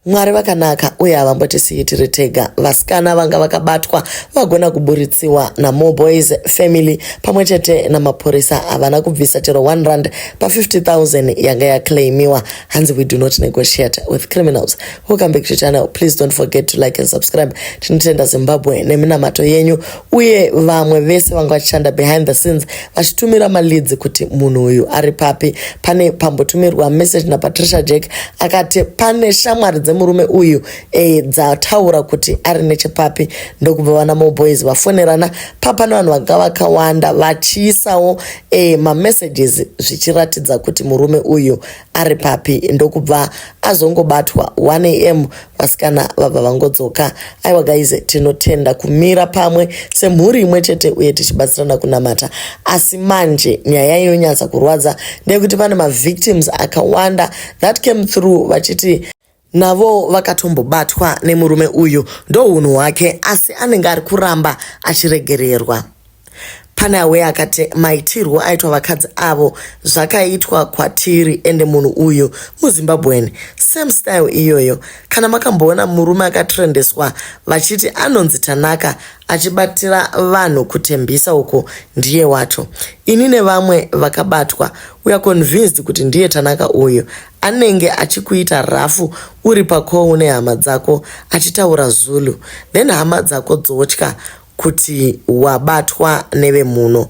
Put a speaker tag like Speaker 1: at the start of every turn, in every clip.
Speaker 1: Mwari vakanaka uye havambotisiyi tiri tega. Vasikana vanga vakabatwa vagona kuburitsiwa naMo Boys family pamwe chete namapurisa havana kubvisa chero 1 rand pa50,000 yanga yaklaimiwa. Hanzi we do not negotiate with criminals. Welcome back to the channel. Please don't forget to like and subscribe. Tinotenda Zimbabwe neminamato yenyu uye vamwe vese vanga vachishanda behind the scenes vachitumira maleads kuti munhu uyu ari papi. Pane pambotumirwa message naPatricia Jack akati pane shamwari murume uyu dzataura kuti ari nechepapi. Ndokubva vanaMo Boys vafonerana papana vanhu vanga vakawanda vachiisawo mamessages zvichiratidza kuti murume uyu ari papi. Ndokubva azongobatwa 1 am vasikana vabva vangodzoka. Aiwa guys, tinotenda kumira pamwe semhuri imwe chete uye tichibatsirana kunamata. Asi manje nyaya inonyatsa kurwadza ndeyekuti pane mavictims akawanda that came through vachiti navo vakatombobatwa nemurume uyu. Ndounhu hwake asi anenge ari kuramba achiregererwa. Pane awe akati maitirwo aitwa vakadzi avo zvakaitwa kwatiri ende munhu uyu muZimbabweni same style iyoyo. Kana makamboona murume akatrendeswa vachiti anonzi Tanaka achibatira vanhu kutembisa uko ndiye wacho. Ini nevamwe vakabatwa we are convinced kuti ndiye Tanaka uyu. Anenge achikuita rafu uri pako nehama dzako achitaura Zulu, then hama dzako dzotya kuti wabatwa nevemuno.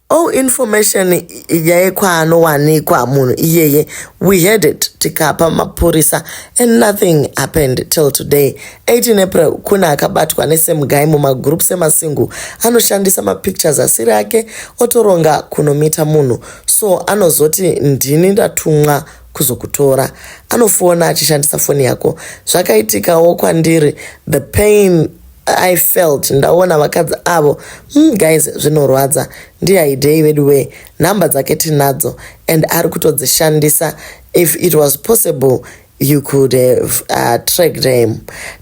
Speaker 1: All information yaekwaanowanikwa munhu iyeye we had it tikapa mapurisa and nothing happened till today. 18 April kuna akabatwa nesame guy mumagroup semasingu anoshandisa mapictures asiri ake otoronga kunomita munhu, so anozoti ndini ndatumwa kuzokutora. Anofona achishandisa foni yako. Zvakaitikawo kwandiri, the pain I felt ndaona vakadzi avo guys zvinorwadza. Ndiaidei vedu we namba dzake tinadzo and ari kutodzishandisa. If it was possible you could have tracked him.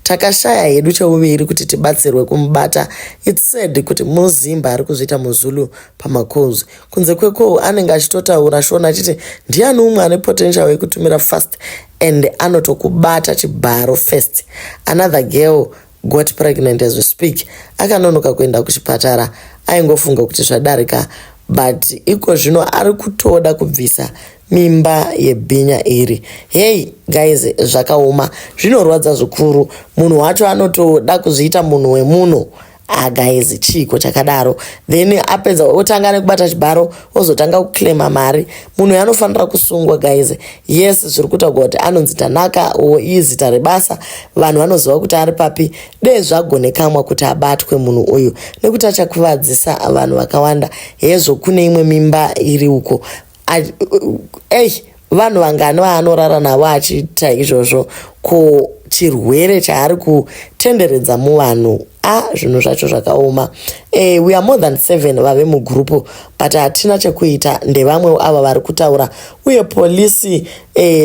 Speaker 1: Takashaya hedu cheuviri kuti tibatsirwe kumubata. It's said kuti muZimba ari kuzviita muZulu pamakhozi. Kunze kweko anenge achitotaura shona achiti ndiani umwe ane potential yekutumira fast and anotokubata chibharo first. Another girl got pregnant as we speak. Akanonoka kuenda kuchipatara. Aingofunga kuti zvadarika, but iko zvino ari kutoda kubvisa mimba yebhinya iri. Hey guys, zvakaoma, zvinorwadza zvikuru. Munhu wacho anotoda kuzviita munhu wemunhu. Guys, chiko chakadaro. Then apedza otanga nekubata chibharo ozotanga kuklema mari. Munhu anofanira kusungwa guys. Yes, zviri kutaurwa kuti anonzi Tanaka o izita rebasa. Vanhu vanoziva kuti ari papi. Dei zvagonekamwa kuti abatwe munhu uyu nekuti achakuvadzisa vanhu vakawanda. Hezvo kune imwe mimba iri uko. Vanhu vangani vanorara navo achiita izvozvo ko chirwere chaari kutenderedza muvanhu. Zvinhu zvacho zvakaoma. We are more than 7 vave mugrupu but hatina chekuita ndevamwe ava vari kutaura uye polisi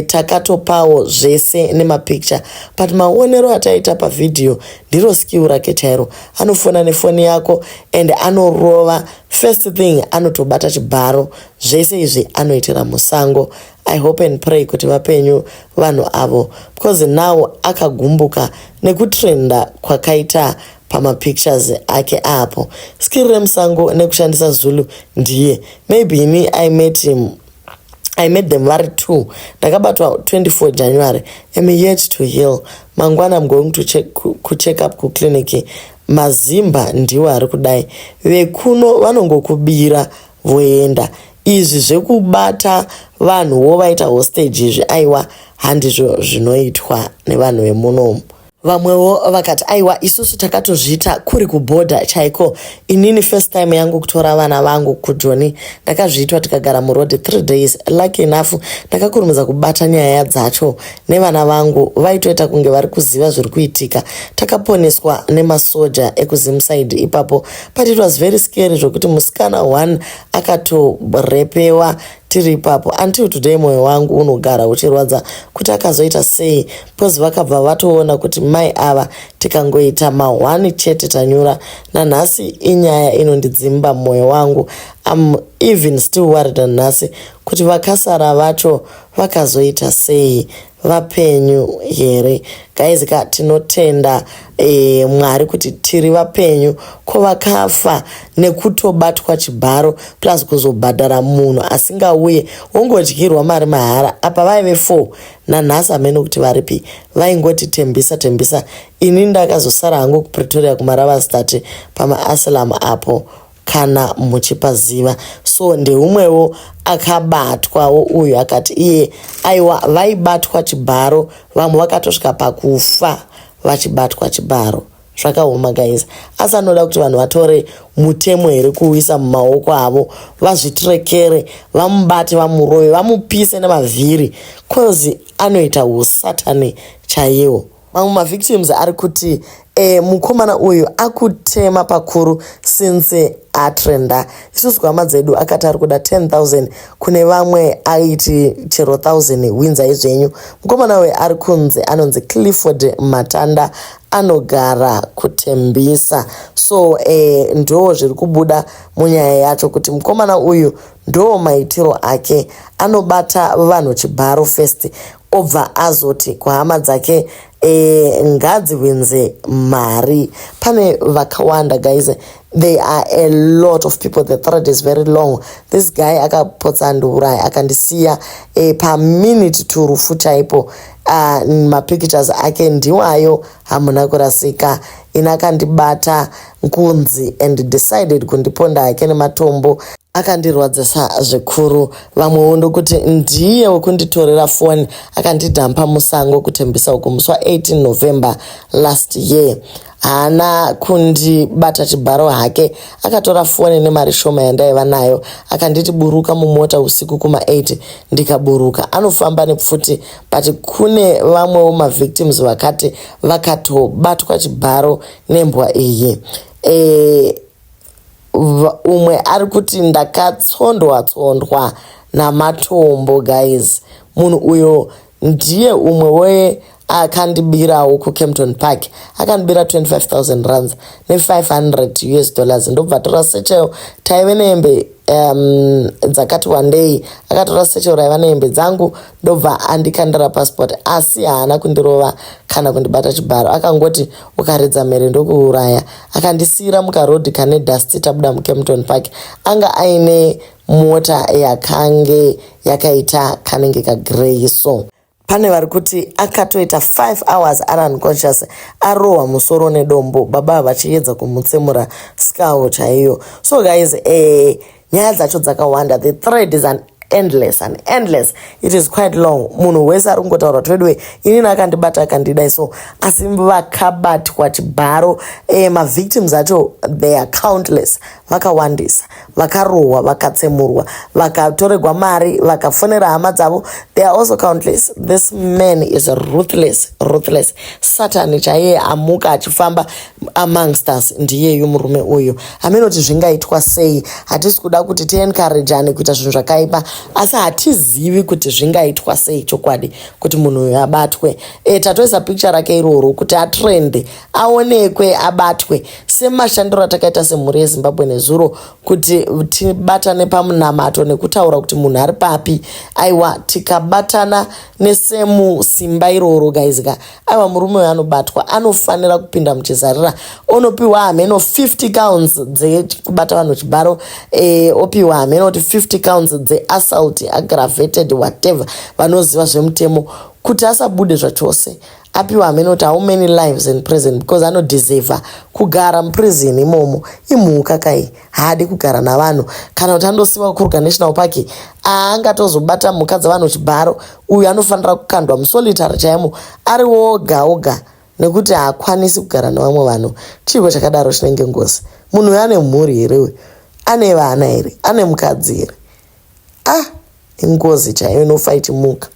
Speaker 1: takatopawo zvese nemapicture, but maonero ataita pavidhiyo ndiro skill rake chairo. Anofona nefoni yako and anorova. First thing anotobata chibharo. Zvese izvi anoitira musango. I hope and pray kuti vapenyu vanhu avo because now akagumbuka nekutrenda kwakaita pamapictures ake apo. Skill remusango nekushandisa Zulu ndiye. Maybe ini I met them vari 2. Ndakabatwa 24 January. I'm yet to heal. Mangwana I'm going to check up kukliniki. Mazimba ndiwo ari kudai. Vekuno vanongokubira voenda. Izvi zvekubata vanhu vovaita hostage izvi aiwa handizvo zvinoitwa nevanhu vemunomu. Vamwewo vakati aiwa isusu takatozviita kuri kubhodha chaiko. Inini first time yangu kutora vana vangu kuJoni ndakazviitwa tikagara muroad 3 days. Lucky enough ndakakurumidza kubata nyaya dzacho nevana vangu vaitoita kunge vari kuziva zviri kuitika. Takaponeswa nemasoja ekuZimside ipapo, but it was very scary zvokuti musikana 1 akatorepewa tiri ipapo. Until today moyo wangu unogara uchirwadza kuti akazoita sei, because vakabva vatoona kuti mai ava tikangoita ma1 chete tanyura. Nanhasi inyaya inondidzimba moyo wangu. I'm even still worried nanhasi kuti vakasara vacho vakazoita sei. vapenyu here. Guys, tinotenda Mwari kuti tiri vapenyu kwavakafa nekutobatwa chibharo plus kuzobhadhara munhu asingauye wongodyirwa mari mahara. Apa vaive 4 nanhasi amene kuti varipi vaingoti tembisa. Ini ndakazosara hangu kuPretoria kumaravastate pamaasilamu apo kana muchipaziva. So ndeumwewo akabatwawo uyu akati iye aiwa vaibatwa chibharo, vamwe vakatosvika pakufa vachibatwa chibharo. Zvakaoma guys. Asi anoda kuti vanhu vatore mutemo here kuuisa mumaoko avo, vazvitirekere, vamubate, vamurove, vamupise nemavhiri, cause anoita usatani chaiwo. Mamwe mavictims ari kuti mukomana uyu akutema pakuru since atrenda. Isusu kwama dzedu akati ari kuda 10,000 kune vamwe aiti chero 1,000 winza izvenyu. Mukomana uyu ari kunze anonzi Clifford Matanda, anogara kutembisa. So ndo zviri kubuda munyaya yacho kuti mukomana uyu ndo maitiro ake, anobata vanhu chibharo first obva azoti kuhama dzake ngadziwenze mari. Pane vakawanda guys, there are a lot of people. The thread is very long. This guy akapotsa ndurai akandisiya pa minute to rufu chaipo. Mapictures ake ndiwayo hamuna kurasika. Inakandibata nkunzi and decided kundiponda ake nematombo. Akandirwadzisa zvikuru. Vamwe ndokuti ndiye wekunditorera phone akandidhampa musango kutembisa uko musi wa18 November last year. Hana kundibata chibharo hake, akatora phone nemari shoma yandaiva nayo akanditi buruka mumota usiku kuma8 ndikaburuka. Anofamba nepfuti but kune vamwewo mavictims vakati vakatobatwa chibharo nembwa iyi. Umwe ari kuti ndakatsondwa namatombo guys. Munhu uyo ndiye umwe akandibirawo kuKempton Park. Akandibira 25,000 rands ne$500 US. Ndobva tora secho taive nehembe dzakati one day akatora secho raiva nehembe dzangu ndobva andikandira passport, asi haana kundirova kana kundibata chibharo. Akangoti ukaridza mhere ndokuuraya. Akandisira mukarodhi kane dust tabuda muKempton Park. Anga aine mota yakange yakaita kanenge kagrey. So pane vari kuti akatoita 5 hours ari unconscious, arohwa musoro nedombo, baba vachiedza kumutsemura skull chaiyo. So guys, nyaya dzacho dzakawanda. The thread is endless. It is quite long. Munhu wese ari kungotaura twedwe ini nakandibata akandidai. So asi vakabatwa chibharo. Mavictims acho they are countless. Vakawandisa, vakarohwa, vakatsemurwa, vakatorerwa mari, vakafonera hama dzavo. They are also countless. This man is ruthless. Satan chaiye amuka achifamba amongst us. Ndiyeyu murume uyu. Amenoti zvingaitwa sei. Hatisi kuda kuti tiencourage kuita zvinhu zvakaipa, asi hatizivi kuti zvingaitwa sei chokwadi kuti munhu uyu abatwe. Tatoisa picture rake iroro kuti atrende, aonekwe, abatwe. Semashandiro atakaita semhuri yeZimbabwe nezuro kuti tibatane pamunamato nekutaura kuti munhu ari papi. Aiwa, tikabatana nesemu simba iroro guys. Aiwa, murume uyu anobatwa anofanira kupinda muchizarira, onopiwa hameno 50 counts dzekubata vanhu chibharo, opiwa hameno 50 counts dzeassault aggravated whatever. Vanoziva zvemutemo kuti asabude zvachose. Apiwa hameno how many lives in prison because anodeserve kugara muprison imomo. Imhuka kai, haadi kugara navanhu. Kana kuti andosiwa kuKruger National Park, angatozobata mhuka dzavanhu chibharo. Uyu anofanira kukandwa musolitary chaimo ari oga nekuti haakwanisi kugara nevamwe vanhu. Chivo chakadaro chinenge ngozi. Munhu uyu ane mhuri here? Ane vana here? Ane mukadzi here? Ingozi chaiyo inofa ichimuka.